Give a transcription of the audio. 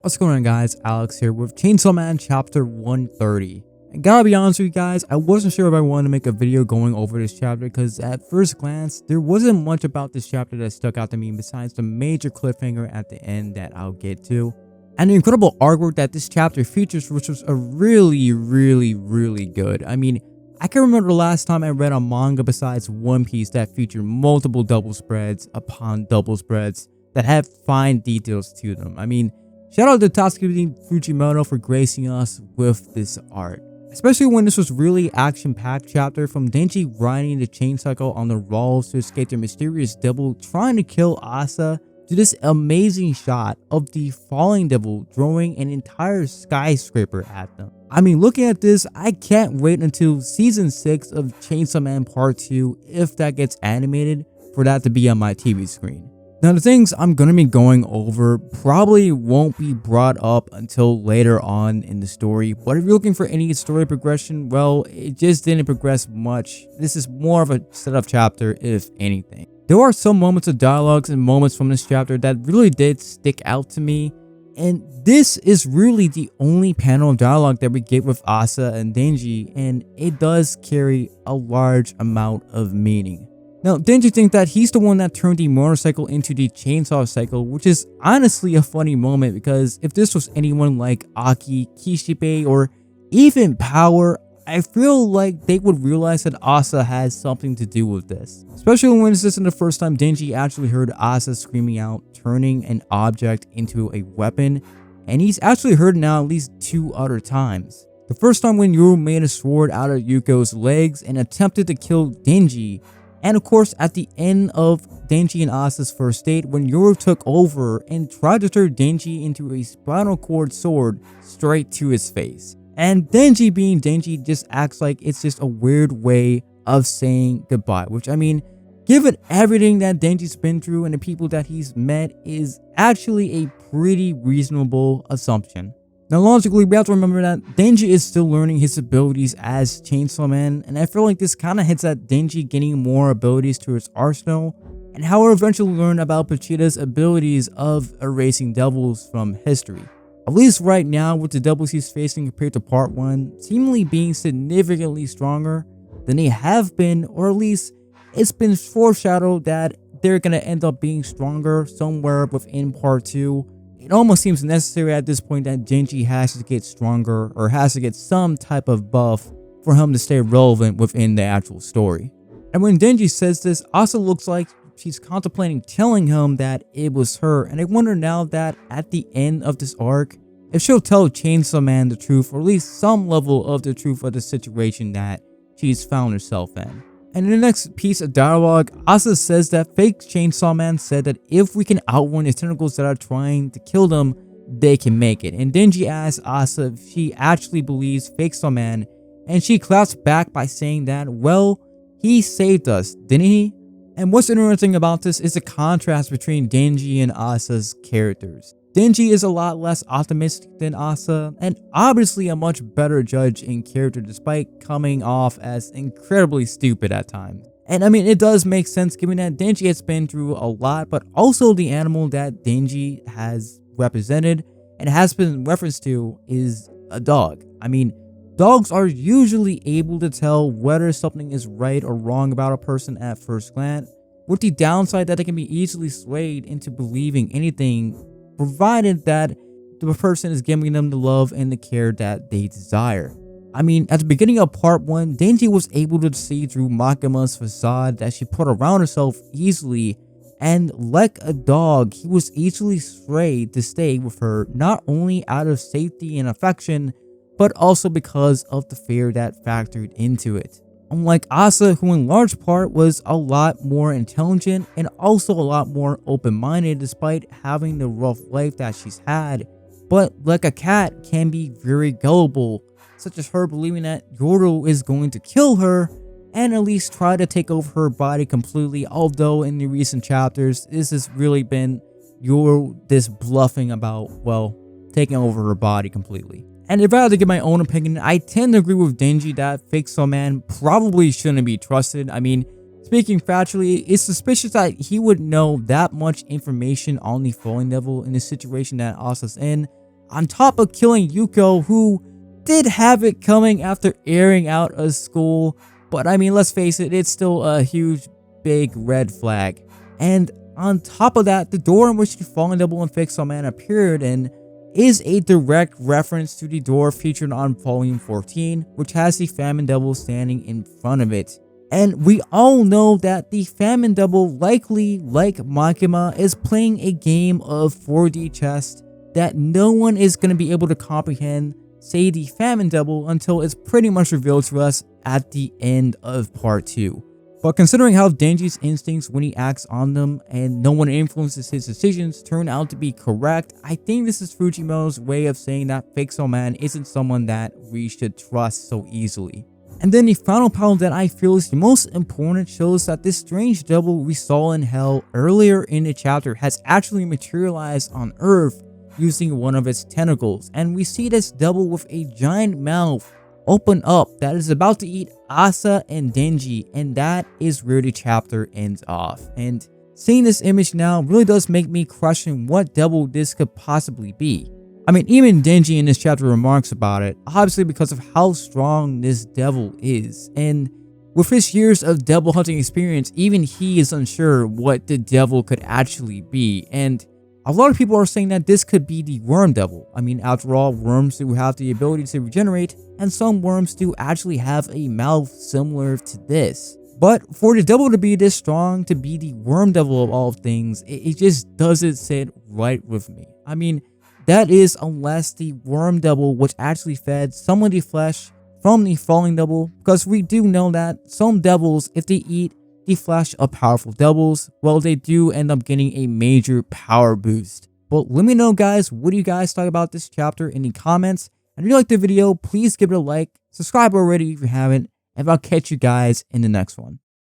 What's going on, guys? Alex here with Chainsaw Man chapter 130. And gotta be honest with you guys, I wasn't sure if I wanted to make a video going over this chapter because at first glance, there wasn't much about this chapter that stuck out to me besides the major cliffhanger at the end that I'll get to. And the incredible artwork that this chapter features, which was a really good. I mean, I can remember the last time I read a manga besides One Piece that featured multiple double spreads upon double spreads that have fine details to them. I mean, shout out to Tatsuki and Fujimoto for gracing us with this art. Especially when this was really action-packed chapter, from Denji riding the chain cycle on the walls to escape the mysterious devil trying to kill Asa, to this amazing shot of the falling devil throwing an entire skyscraper at them. I mean, looking at this, I can't wait until season 6 of Chainsaw Man Part 2, if that gets animated, for that to be on my TV screen. Now, the things I'm going to be going over probably won't be brought up until later on in the story, but if you're looking for any story progression, well, it just didn't progress much. This is more of a setup chapter, if anything. There are some moments of dialogues and moments from this chapter that really did stick out to me, and this is really the only panel of dialogue that we get with Asa and Denji, and it does carry a large amount of meaning. Now, Denji thinks that he's the one that turned the motorcycle into the chainsaw cycle, which is honestly a funny moment because if this was anyone like Aki, Kishibe, or even Power, I feel like they would realize that Asa has something to do with this. Especially when this isn't the first time Denji actually heard Asa screaming out, turning an object into a weapon, and he's actually heard it now at least 2 other times. The first time when Yuru made a sword out of Yuko's legs and attempted to kill Denji, and of course at the end of Denji and Asa's first date when Yuru took over and tried to turn Denji into a spinal cord sword straight to his face. And Denji, being Denji, just acts like it's just a weird way of saying goodbye, which, I mean, given everything that Denji's been through and the people that he's met, is actually a pretty reasonable assumption. Now, logically, we have to remember that Denji is still learning his abilities as Chainsaw Man, and I feel like this kind of hints at Denji getting more abilities to his arsenal, and how we'll eventually learn about Vegeta's abilities of erasing devils from history. At least right now, with the devils he's facing compared to Part 1 seemingly being significantly stronger than they have been, or at least it's been foreshadowed that they're going to end up being stronger somewhere within Part 2. It almost seems necessary at this point that Denji has to get stronger or has to get some type of buff for him to stay relevant within the actual story. And when Denji says this, Asa looks like she's contemplating telling him that it was her, and I wonder now that at the end of this arc, if she'll tell Chainsaw Man the truth, or at least some level of the truth of the situation that she's found herself in. And in the next piece of dialogue, Asa says that fake Chainsaw Man said that if we can outrun the tentacles that are trying to kill them, they can make it. And Denji asks Asa if she actually believes fake Saw Man, and she claps back by saying that, well, he saved us, didn't he? And what's interesting about this is the contrast between Denji and Asa's characters. Denji is a lot less optimistic than Asa, and obviously a much better judge in character despite coming off as incredibly stupid at times. And I mean, it does make sense given that Denji has been through a lot, but also the animal that Denji has represented and has been referenced to is a dog. I mean, dogs are usually able to tell whether something is right or wrong about a person at first glance, with the downside that they can be easily swayed into believing anything, provided that the person is giving them the love and the care that they desire. I mean, at the beginning of Part 1, Denji was able to see through Makima's facade that she put around herself easily, and like a dog, he was easily swayed to stay with her, not only out of safety and affection, but also because of the fear that factored into it. Unlike Asa, who in large part was a lot more intelligent and also a lot more open-minded despite having the rough life that she's had, but like a cat can be very gullible, such as her believing that Yoro is going to kill her and at least try to take over her body completely, although in the recent chapters this has really been Yoro this bluffing about, well, taking over her body completely. And if I had to give my own opinion, I tend to agree with Denji that fake Saw Man probably shouldn't be trusted. I mean, speaking factually, it's suspicious that he would know that much information on the falling devil in the situation that Asa's in, on top of killing Yuko, who did have it coming after airing out of school. But I mean, let's face it, it's still a huge, big red flag. And on top of that, the door in which the fallen double and Fixo Man appeared in is a direct reference to the door featured on volume 14, which has the famine double standing in front of it. And we all know that the famine double, likely like Makima, is playing a game of 4D chess that no one is going to be able to comprehend, say the famine double, until it's pretty much revealed to us at the end of part 2. But considering how Denji's instincts when he acts on them and no one influences his decisions turn out to be correct, I think this is Fujimoto's way of saying that Fixo Man isn't someone that we should trust so easily. And then the final panel that I feel is the most important shows that this strange double we saw in Hell earlier in the chapter has actually materialized on Earth using one of its tentacles, and we see this double with a giant mouth open up that is about to eat Asa and Denji, and that is where the chapter ends off. And seeing this image now really does make me question what double this could possibly be. I mean, even Denji in this chapter remarks about it, obviously because of how strong this devil is. And with his years of devil hunting experience, even he is unsure what the devil could actually be. And a lot of people are saying that this could be the worm devil. I mean, after all, worms do have the ability to regenerate, and some worms do actually have a mouth similar to this. But for the devil to be this strong, to be the worm devil of all things, it just doesn't sit right with me. I mean, that is unless the worm devil which actually fed some of the flesh from the falling double, because we do know that some devils, if they eat the flesh of powerful devils, well, they do end up getting a major power boost. But let me know, guys, what do you guys thought about this chapter in the comments? And if you liked the video, please give it a like, subscribe already if you haven't, and I'll catch you guys in the next one.